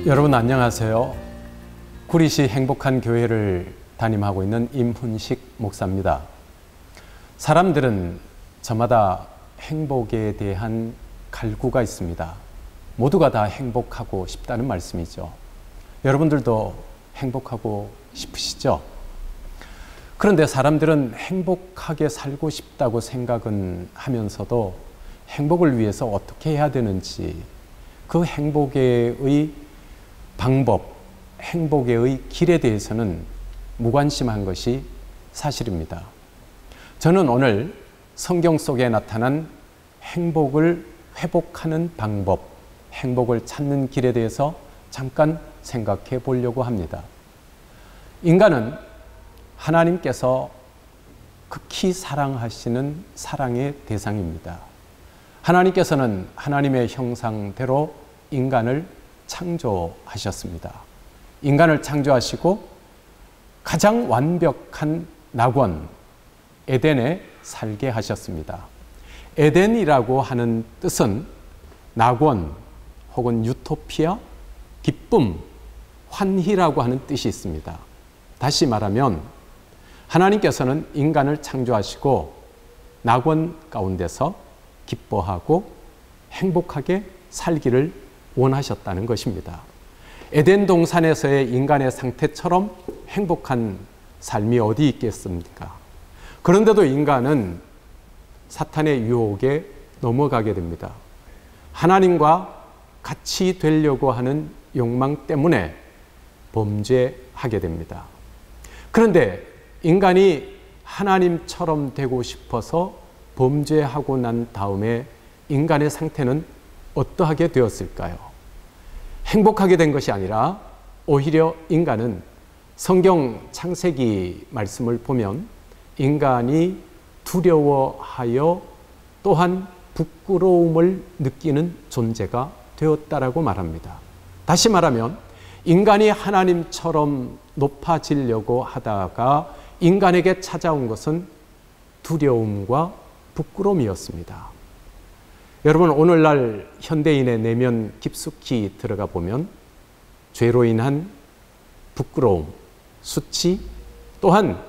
여러분 안녕하세요. 구리시 행복한 교회를 담임하고 있는 임훈식 목사입니다. 사람들은 저마다 행복에 대한 갈구가 있습니다. 모두가 다 행복하고 싶다는 말씀이죠. 여러분들도 행복하고 싶으시죠? 그런데 사람들은 행복하게 살고 싶다고 생각은 하면서도 행복을 위해서 어떻게 해야 되는지, 그 행복의 방법, 행복의 길에 대해서는 무관심한 것이 사실입니다. 저는 오늘 성경 속에 나타난 행복을 회복하는 방법, 행복을 찾는 길에 대해서 잠깐 생각해 보려고 합니다. 인간은 하나님께서 극히 사랑하시는 사랑의 대상입니다. 하나님께서는 하나님의 형상대로 인간을 창조하셨습니다. 인간을 창조하시고 가장 완벽한 낙원 에덴에 살게 하셨습니다. 에덴이라고 하는 뜻은 낙원 혹은 유토피아, 기쁨, 환희라고 하는 뜻이 있습니다. 다시 말하면 하나님께서는 인간을 창조하시고 낙원 가운데서 기뻐하고 행복하게 살기를 원하셨다는 것입니다. 에덴 동산에서의 인간의 상태처럼 행복한 삶이 어디 있겠습니까? 그런데도 인간은 사탄의 유혹에 넘어가게 됩니다. 하나님과 같이 되려고 하는 욕망 때문에 범죄하게 됩니다. 그런데 인간이 하나님처럼 되고 싶어서 범죄하고 난 다음에 인간의 상태는 어떠하게 되었을까요? 행복하게 된 것이 아니라 오히려 인간은 성경 창세기 말씀을 보면 인간이 두려워하여 또한 부끄러움을 느끼는 존재가 되었다라고 말합니다. 다시 말하면 인간이 하나님처럼 높아지려고 하다가 인간에게 찾아온 것은 두려움과 부끄러움이었습니다. 여러분, 오늘날 현대인의 내면 깊숙이 들어가 보면 죄로 인한 부끄러움, 수치, 또한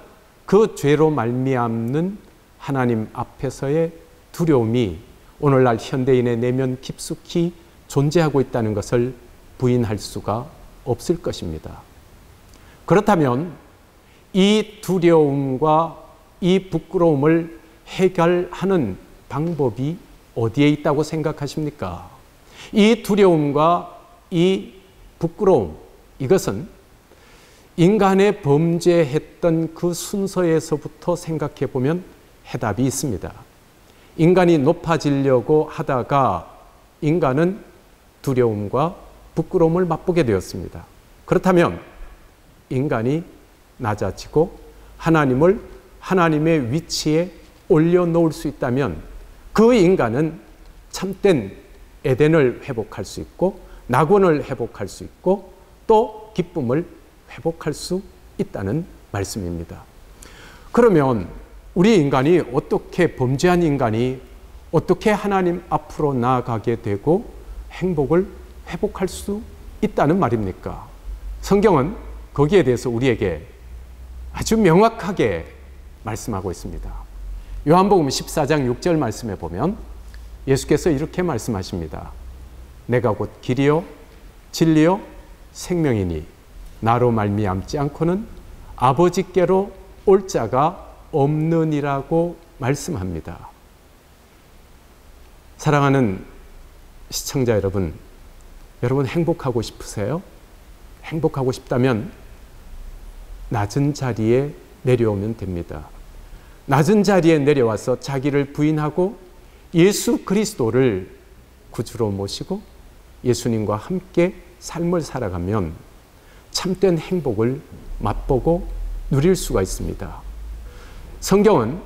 그 죄로 말미암는 하나님 앞에서의 두려움이 오늘날 현대인의 내면 깊숙이 존재하고 있다는 것을 부인할 수가 없을 것입니다. 그렇다면 이 두려움과 이 부끄러움을 해결하는 방법이 어디에 있다고 생각하십니까? 이 두려움과 이 부끄러움, 이것은 인간의 범죄했던 그 순서에서부터 생각해 보면 해답이 있습니다. 인간이 높아지려고 하다가 인간은 두려움과 부끄러움을 맛보게 되었습니다. 그렇다면 인간이 낮아지고 하나님을 하나님의 위치에 올려놓을 수 있다면 그 인간은 참된 에덴을 회복할 수 있고 낙원을 회복할 수 있고 또 기쁨을 회복할 수 있다는 말씀입니다. 그러면 우리 인간이 어떻게, 범죄한 인간이 어떻게 하나님 앞으로 나아가게 되고 행복을 회복할 수 있다는 말입니까? 성경은 거기에 대해서 우리에게 아주 명확하게 말씀하고 있습니다. 요한복음 14장 6절 말씀에 보면 예수께서 이렇게 말씀하십니다. 내가 곧 길이요 진리요 생명이니 나로 말미암지 않고는 아버지께로 올 자가 없느니라고 말씀합니다. 사랑하는 시청자 여러분, 여러분 행복하고 싶으세요? 행복하고 싶다면 낮은 자리에 내려오면 됩니다. 낮은 자리에 내려와서 자기를 부인하고 예수 그리스도를 구주로 모시고 예수님과 함께 삶을 살아가면 참된 행복을 맛보고 누릴 수가 있습니다. 성경은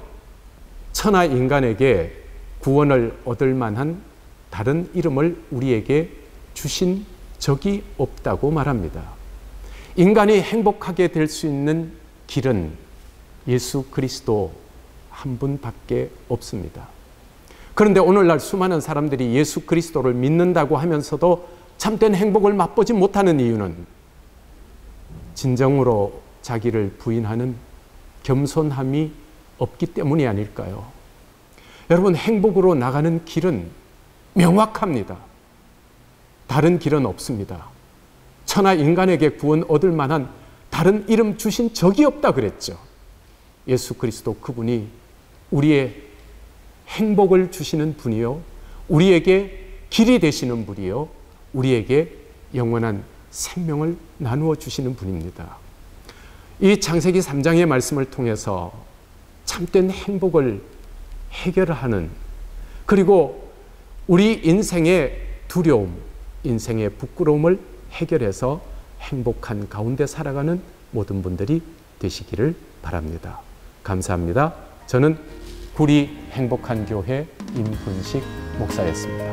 천하 인간에게 구원을 얻을 만한 다른 이름을 우리에게 주신 적이 없다고 말합니다. 인간이 행복하게 될 수 있는 길은 예수 그리스도 한 분밖에 없습니다. 그런데 오늘날 수많은 사람들이 예수 그리스도를 믿는다고 하면서도 참된 행복을 맛보지 못하는 이유는 진정으로 자기를 부인하는 겸손함이 없기 때문이 아닐까요? 여러분, 행복으로 나가는 길은 명확합니다. 다른 길은 없습니다. 천하 인간에게 구원 얻을 만한 다른 이름 주신 적이 없다 그랬죠. 예수 그리스도 그분이 우리의 행복을 주시는 분이요, 우리에게 길이 되시는 분이요, 우리에게 영원한 생명을 나누어 주시는 분입니다. 이 창세기 3장의 말씀을 통해서 참된 행복을 해결하는, 그리고 우리 인생의 두려움, 인생의 부끄러움을 해결해서 행복한 가운데 살아가는 모든 분들이 되시기를 바랍니다. 감사합니다. 저는 구리 행복한 교회 임훈식 목사였습니다.